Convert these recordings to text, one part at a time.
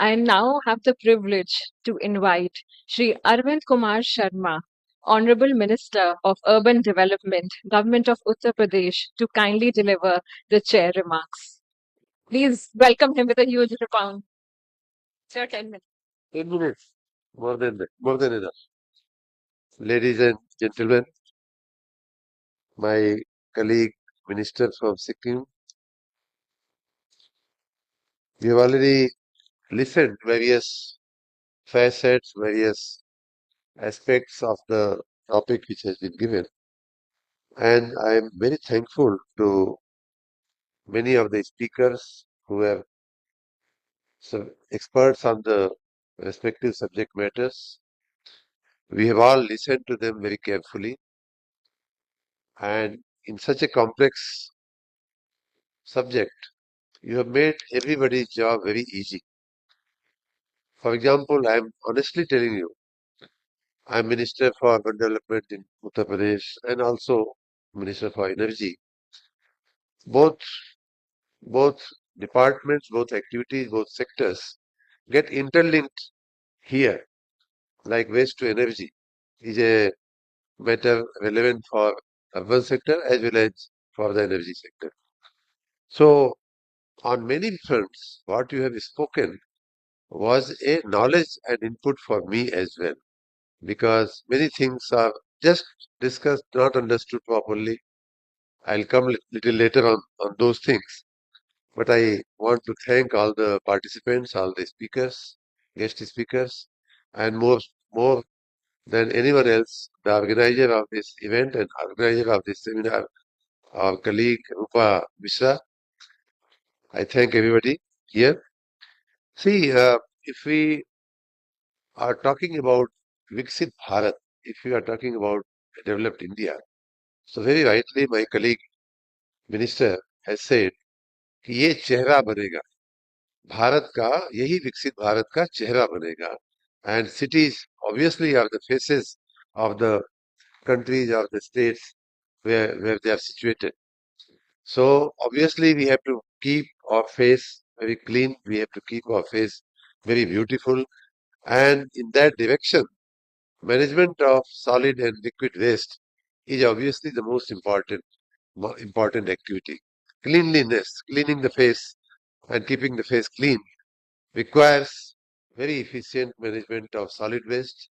I now have the privilege to invite Shri Arvind Kumar Sharma, Honorable Minister of Urban Development, Government of Uttar Pradesh, to kindly deliver the chair remarks. Please welcome him with a huge round. Sir, 10 minutes. 10 minutes, more than enough. Ladies and gentlemen, my colleague minister from Sikkim, we have already listened various facets, various aspects of the topic which has been given, and I am very thankful to many of the speakers who are experts on the respective subject matters. We have all listened to them very carefully, and in such a complex subject, you have made everybody's job very easy. For example, I am honestly telling you, I am Minister for Urban Development in Uttar Pradesh and also Minister for Energy. Both both departments, both activities, both sectors get interlinked here, like waste to energy is a matter relevant for urban sector as well as for the energy sector. So on many fronts, what you have spoken was a knowledge and input for me as well, because many things are just discussed, not understood properly. I'll come little later on those things. But I want to thank all the participants, all the speakers, guest speakers, and more than anyone else, the organizer of this event and organizer of this seminar, our colleague Rupa Mishra. I thank everybody here. See, if we are talking about Viksit Bharat, if we are talking about developed India, so very rightly my colleague minister has said कि ये चेहरा बनेगा भारत का, यही विकसित भारत का चेहरा बनेगा. And cities obviously are the faces of the countries, of the states where they are situated. So obviously we have to keep our face very clean, we have to keep our face very beautiful, and in that direction management of solid and liquid waste is obviously the most important activity. Cleanliness, cleaning the face and keeping the face clean requires very efficient management of solid waste,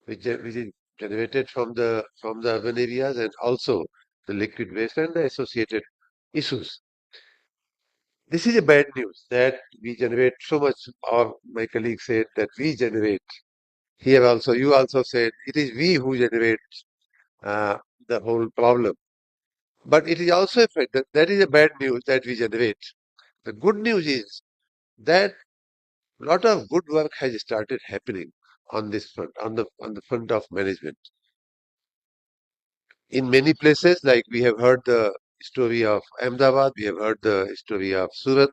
which is generated from the urban areas, and also the liquid waste and the associated issues. This is a bad news that we generate so much, or my colleague said that we generate. Here also, you also said it is we who generate uh, the whole problem. But it is also a fact that is a bad news that we generate. The good news is that a lot of good work has started happening on this front, on the front of management. In many places, like we have heard the story of Ahmedabad, we have heard the story of Surat.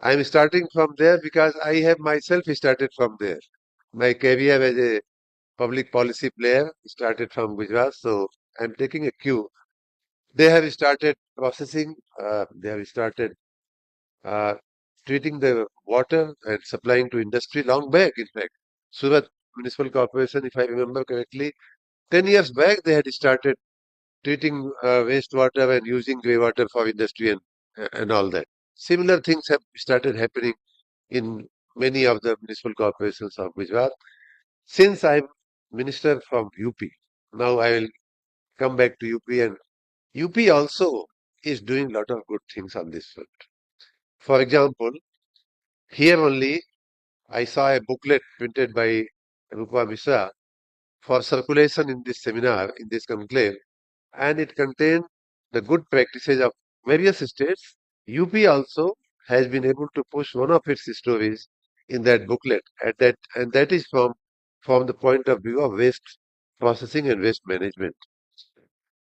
I am starting from there because I have myself started from there. My career as a public policy player started from Gujarat, so I am taking a cue. They have started processing, they have started uh, treating the water and supplying to industry long back, in fact. Surat Municipal Corporation, if I remember correctly, 10 years back they had started treating wastewater and using grey water for industry and all that. Similar things have started happening in many of the municipal corporations of Gujarat. Since I'm minister from UP, now I will come back to UP, and UP also is doing a lot of good things on this front. For example, here only I saw a booklet printed by Rupa Mishra for circulation in this seminar, in this conclave, and it contained the good practices of various states. UP also has been able to push one of its stories in that booklet, and that is from the point of view of waste processing and waste management.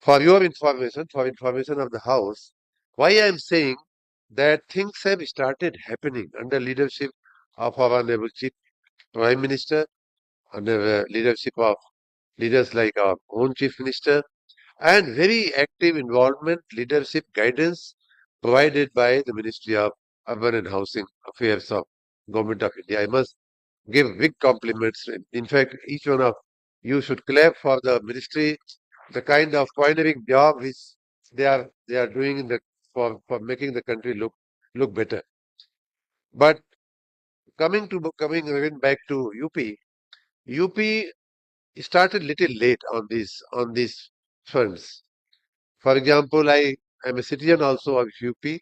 For your information, for information of the House, why I am saying that things have started happening under leadership of our Honorable Chief Prime Minister, under leadership of leaders like our own Chief Minister, and very active involvement, leadership, guidance provided by the Ministry of Urban and Housing Affairs of Government of India. I must give big compliments. In fact, each one of you should clap for the ministry, the kind of pioneering job which they are doing in the for making the country look better. But coming again back to UP started little late on these fronts. For example, I am a citizen also of UP,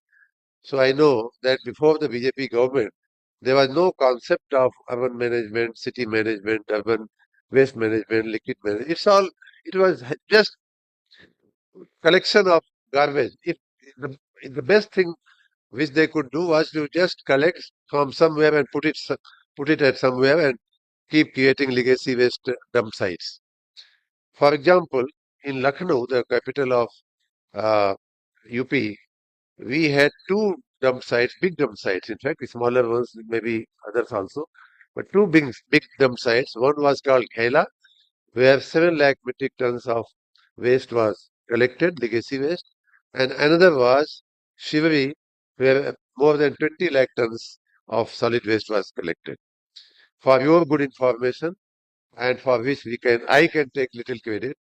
so I know that before the BJP government, there was no concept of urban management, city management, urban waste management, liquid management. It was just collection of garbage. If the, the best thing which they could do was to just collect from somewhere and put it at somewhere and keep creating legacy waste dump sites. For example, in Lucknow, the capital of UP, we had two dump sites, big dump sites, in fact, smaller ones, maybe others also, but two big dump sites. One was called Khaila, where 7 lakh metric tons of waste was collected, legacy waste, and another was Shiveri, where more than 20 lakh tons of solid waste was collected. For your good information, and for which I can take little credit,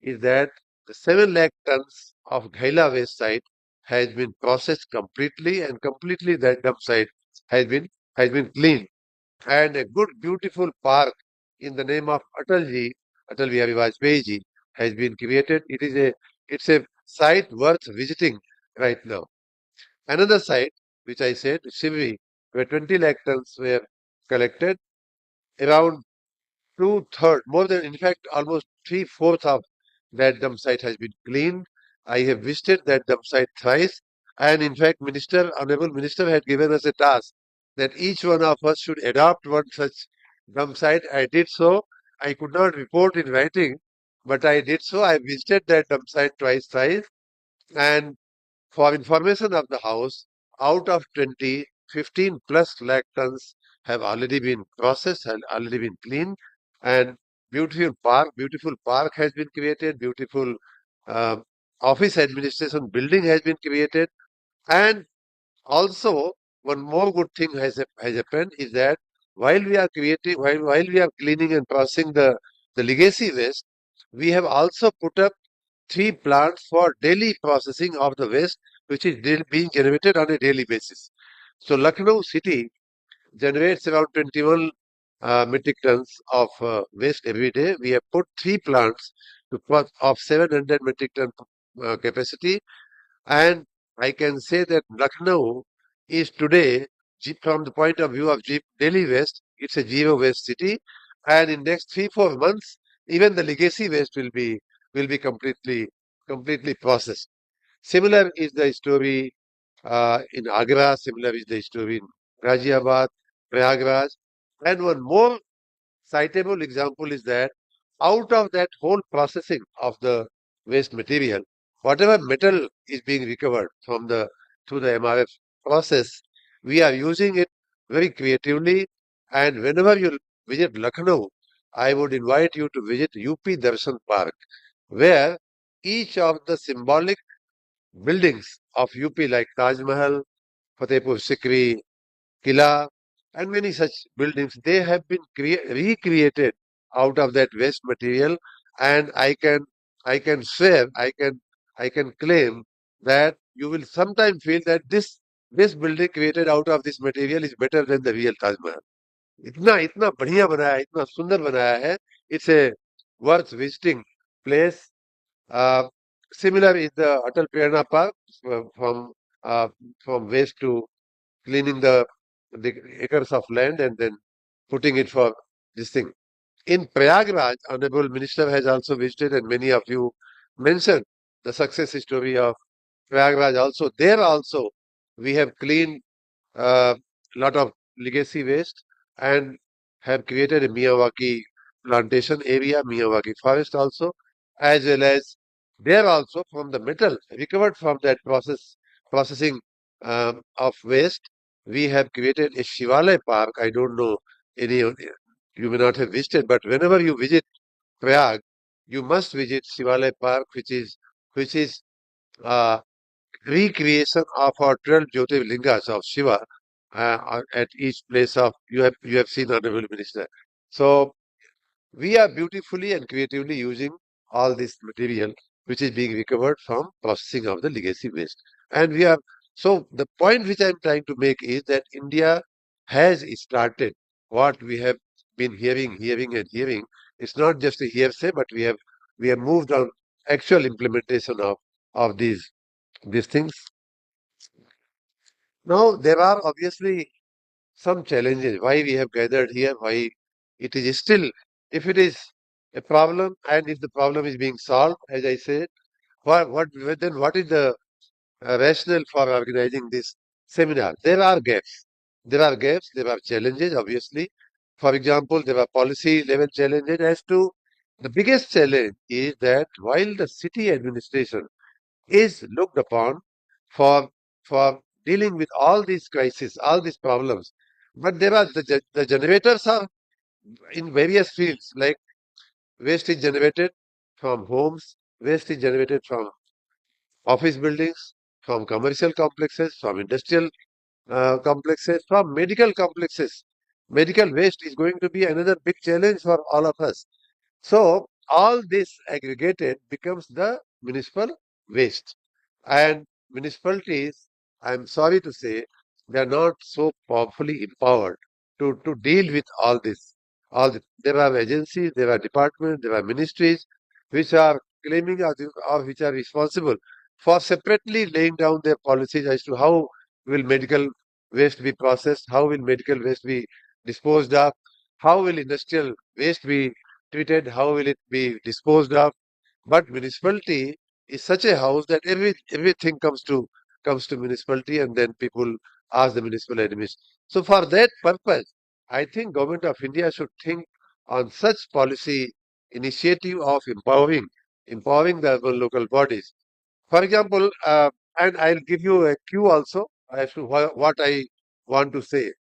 is that the 7 lakh tons of Ghaila waste site has been processed completely, and completely that dump site has been cleaned, and a good beautiful park in the name of Atal Bihari Vajpayee ji has been created. It's a site worth visiting right now. Another site which I said, Shivri, where 20 lakh tons were collected, around two-third, more than, in fact, almost three-fourths of that dump site has been cleaned. I have visited that dump site thrice, and in fact, Honorable Minister had given us a task that each one of us should adopt one such dump site. I did so. I could not report in writing, but I did so. I visited that dump site thrice, and for information of the House, out of 20, 15 plus lakh tons have already been processed, have already been cleaned, and beautiful park has been created, beautiful uh, office administration building has been created, and also one more good thing has happened is that while we are cleaning and processing the legacy waste, we have also put up three plants for daily processing of the waste, which is being generated on a daily basis. So Lucknow city generates around 21 metric tons of waste every day. We have put three plants of 700 metric ton capacity, and I can say that Lucknow is today, from the point of view of daily waste, it's a zero waste city. And in next 3 4 months, even the legacy waste will be completely processed. Similar is the story in Agra. Similar is the story in Ghaziabad, Prayagraj, and one more citable example is that out of that whole processing of the waste material, whatever metal is being recovered from the through the MRF process, we are using it very creatively. And whenever you visit Lucknow, I would invite you to visit UP Darshan Park, where each of the symbolic buildings of UP like Taj Mahal, Fatehpur Sikri, Kila, and many such buildings, they have been recreated out of that waste material. And I can swear, I can claim that you will sometime feel that this building created out of this material is better than the real Taj Mahal. इतना इतना बढ़िया बनाया है, इतना सुंदर बनाया है. It's a worth visiting place. Uh, Similar is the Atal Prerna Park, uh, from waste to cleaning the acres of land and then putting it for this thing. In Prayagraj, Honorable Minister has also visited, and many of you mentioned the success story of Prayagraj also. There also, we have cleaned a lot of legacy waste and have created a Miyawaki plantation area, Miyawaki forest also, as well as there also from the metal recovered from that processing of waste, we have created a Shivalaya park. I don't know any of you may not have visited, but whenever you visit Prayag, you must visit Shivalaya park, which is uh, recreation of our 12 Jyotirlingas of Shiva, at each place of you have seen, Honorable Minister. So we are beautifully and creatively using all this material which is being recovered from processing of the legacy waste. And we are so the point which I am trying to make is that India has started what we have been hearing and hearing. It's not just a hearsay, but we have moved on actual implementation of these things. Now there are obviously some challenges. Why we have gathered here? Why it is still, if it is a problem and if the problem is being solved, as I said, what then what is the rationale for organizing this seminar? There are gaps. There are gaps. There are challenges. Obviously, for example, there are policy level challenges. As to the biggest challenge is that while the city administration is looked upon for for dealing with all these crises, all these problems. But there are the generators are in various fields, like waste is generated from homes, waste is generated from office buildings, from commercial complexes, from industrial complexes, from medical complexes. Medical waste is going to be another big challenge for all of us. So all this aggregated becomes the municipal waste. And municipalities, I'm sorry to say, they are not so powerfully empowered to deal with all this. There are agencies, there are departments, there are ministries which are claiming or which are responsible for separately laying down their policies as to how will medical waste be processed, how will medical waste be disposed of, how will industrial waste be treated, how will it be disposed of. But municipality is such a house that everything comes to municipality, and then people ask the municipal administration. So for that purpose, I think Government of India should think on such policy initiative of empowering the urban local bodies. For example, and I'll give you a cue also as to what I want to say.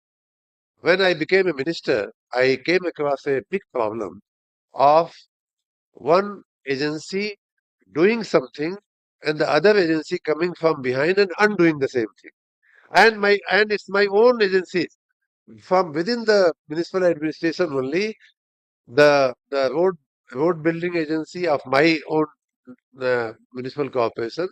When I became a minister, I came across a big problem of one agency doing something and the other agency coming from behind and undoing the same thing. And it's my own agencies from within the municipal administration only. The road building agency of my own municipal corporation,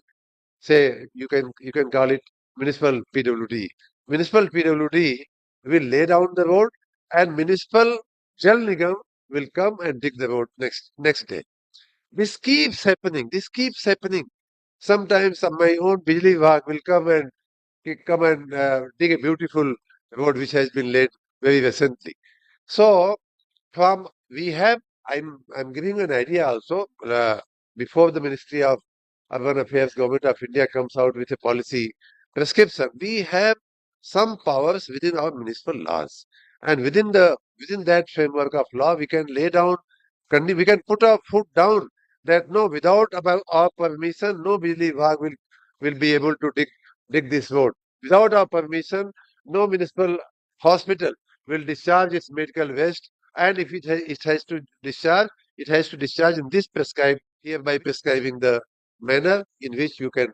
say you can call it municipal PWD. Municipal PWD will lay down the road, and municipal Jal Nigam will come and dig the road next day. This keeps happening. This keeps happening. Sometimes my own Bijli Vibhag will come and dig a beautiful road which has been laid very recently. So from we have, I'm giving an idea also. Before the Ministry of Urban Affairs, Government of India comes out with a policy prescription, we have some powers within our municipal laws, and within that framework of law, we can lay down, we can put our foot down that no, without our permission, no Bijli Vibhag will be able to dig this road. Without our permission, no municipal hospital will discharge its medical waste, and if it has to discharge, it has to discharge in this prescribed, hereby prescribing the manner in which you can.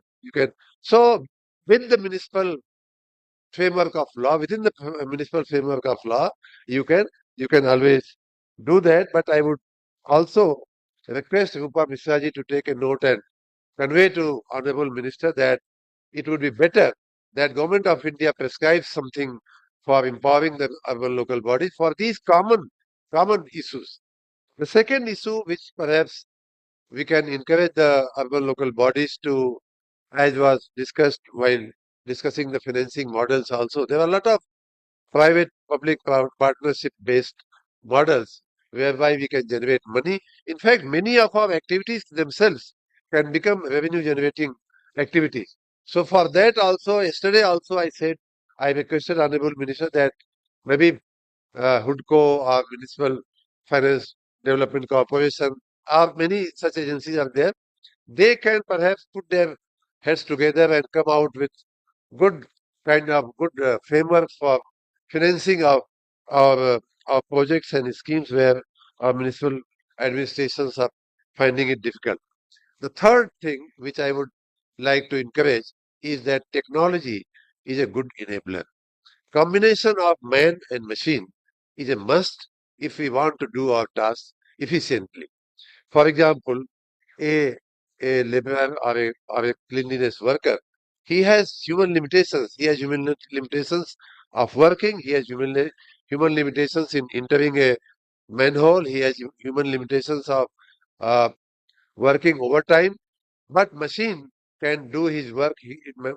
So with the municipal framework of law, within the municipal framework of law, you can you can always do that. But I would also request Rupa Misraji to take a note and convey to Honorable Minister that it would be better that Government of India prescribes something for empowering the urban local bodies for these common issues. The second issue, which perhaps we can encourage the urban local bodies to, as was discussed while discussing the financing models also, there are a lot of private public partnership based models whereby we can generate money. In fact, many of our activities themselves can become revenue generating activities. So for that also, yesterday also I said, I requested Honorable Minister that maybe HUDCO or Municipal Finance Development Corporation or many such agencies are there. They can perhaps put their heads together and come out with good good frameworks for financing of our projects and schemes where our municipal administrations are finding it difficult. The third thing which I would like to encourage is that technology is a good enabler. Combination of man and machine is a must if we want to do our tasks efficiently. For example, a laborer or a cleanliness worker, he has human limitations. He has human limitations of working. He has human limitations in entering a manhole. He has human limitations of uh, working overtime. But machine can do his work.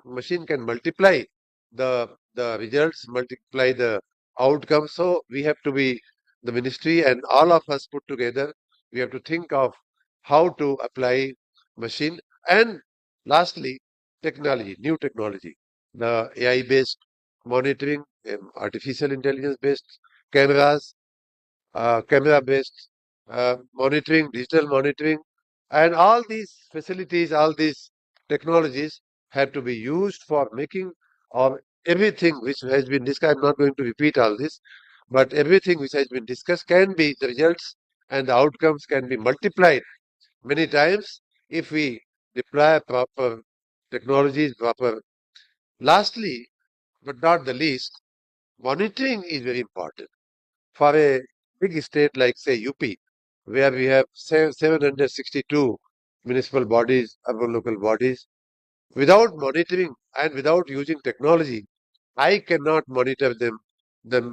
Machine can multiply the results, multiply the outcomes. So we have to be the ministry and all of us put together. We have to think of how to apply machine. And lastly, technology, new technology, the AI-based monitoring, artificial intelligence-based cameras, camera-based monitoring, digital monitoring, and all these facilities, all these technologies have to be used for making or everything which has been discussed. I'm not going to repeat all this, but everything which has been discussed can be the results and the outcomes can be multiplied many times if we deploy proper technologies, proper. Lastly, but not the least, monitoring is very important for a big state like, say, UP, where we have 762 municipal bodies, urban local bodies, without monitoring and without using technology, I cannot monitor them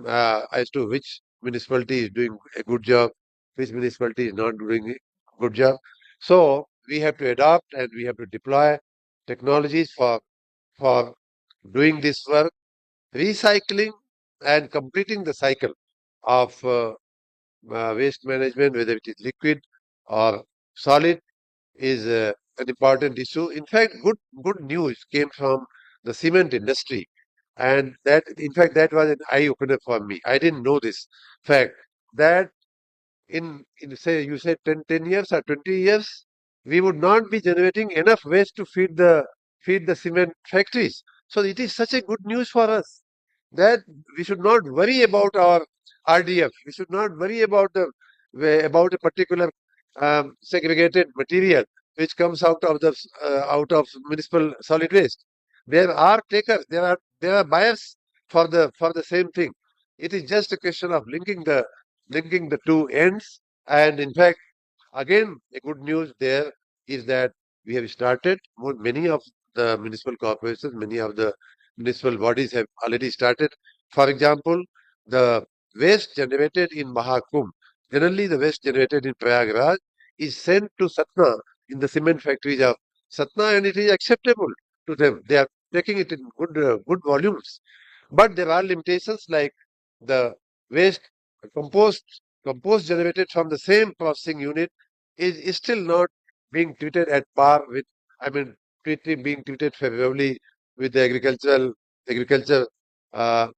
as to which municipality is doing a good job, which municipality is not doing a good job. So we have to adopt and we have to deploy technologies for doing this work, recycling and completing the cycle of waste management, whether it is liquid or solid, is an important issue. In fact, good news came from the cement industry, and that in fact that was an eye opener for me. I didn't know this fact that in say you said 10 years or 20 years, we would not be generating enough waste to feed the cement factories. So it is such a good news for us that we should not worry about our RDF. We should not worry about about a particular segregated material which comes out of municipal solid waste. There are takers. There are buyers for the same thing. It is just a question of linking the two ends. And in fact, again, a good news there is that we have started. Many of the municipal corporations, many of the municipal bodies have already started. For example, the waste generated in Mahakumbh, generally the waste generated in Prayagraj, is sent to Satna in the cement factories of Satna, and it is acceptable to them. They are taking it in good volumes. But there are limitations like the waste compost compost generated from the same processing unit is still not being treated at par with, I mean, being treated favorably with the agriculture uh,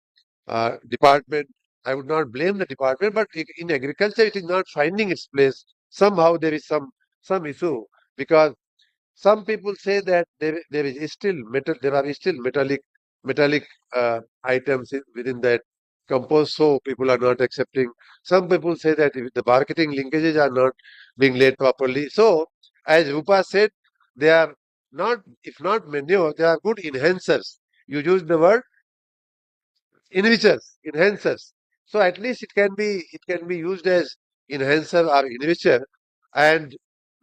department. I would not blame the department, but in agriculture, it is not finding its place. Somehow there is some issue because some people say that there is still there are still metallic items within that compost, so people are not accepting. Some people say that if the marketing linkages are not being laid properly. So, as Rupa said, they are not, if not manure, they are good enhancers. You use the word enhancers. So at least it can be used as enhancer or enricher, and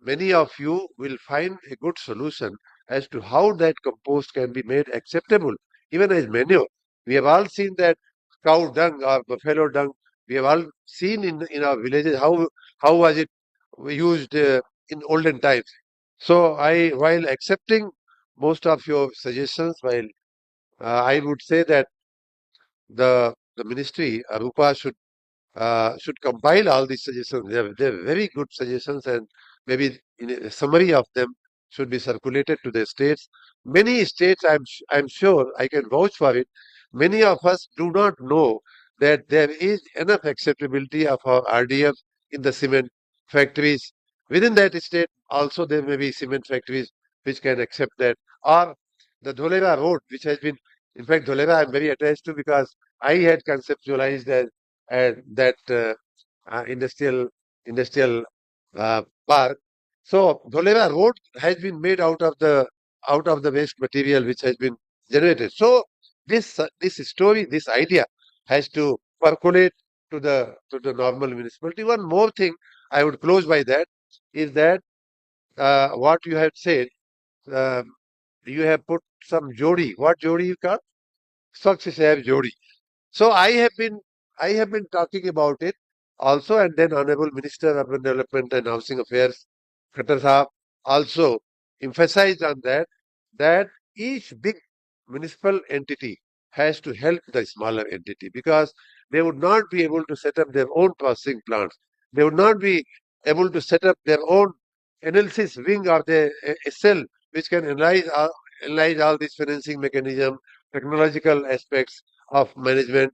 many of you will find a good solution as to how that compost can be made acceptable, even as manure. We have all seen that cow dung or buffalo dung. We have all seen in our villages how was it used in olden times. So while accepting most of your suggestions, while I would say that the ministry, Arupa should compile all these suggestions. They're very good suggestions, and maybe in a summary of them should be circulated to the states. Many states, I'm sure, I can vouch for it. Many of us do not know that there is enough acceptability of our RDF in the cement factories. Within that state, also there may be cement factories which can accept that. Or the Dholera road, which has been, in fact, Dholera I'm very attached to because I had conceptualized that industrial park. So Dholera road has been made out of the waste material which has been generated. So this story, this idea has to percolate to the normal municipality. One more thing I would close by that is that what you have said, um, you have put some jodi. What jodi you call? Swachh Shahar jodi. So I have been talking about it also, and then Honorable Minister of Urban Development and Housing Affairs, Khattar Sahab, also emphasized on that each big municipal entity has to help the smaller entity because they would not be able to set up their own processing plants. They would not be able to set up their own analysis wing or a cell which can analyze all these financing mechanism, technological aspects of management.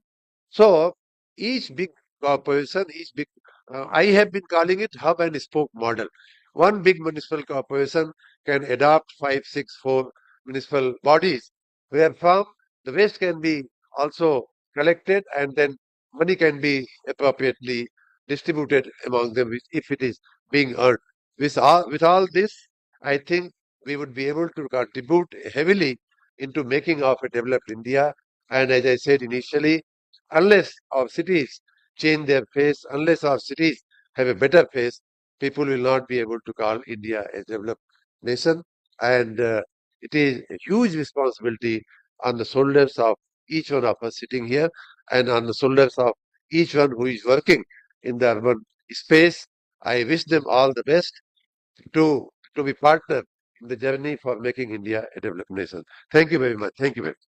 So each big corporation, I have been calling it hub and spoke model. One big municipal corporation can adopt five, six, four municipal bodies where from the waste can be also collected and then money can be appropriately distributed among them if it is being earned. With all this, I think we would be able to contribute heavily into making of a developed India. And as I said initially, unless our cities change their face, unless our cities have a better face, people will not be able to call India a developed nation. And it is a huge responsibility on the shoulders of each one of us sitting here and on the shoulders of each one who is working in the urban space. I wish them all the best to be partner in the journey for making India a developed nation. Thank you very much. Thank you very much.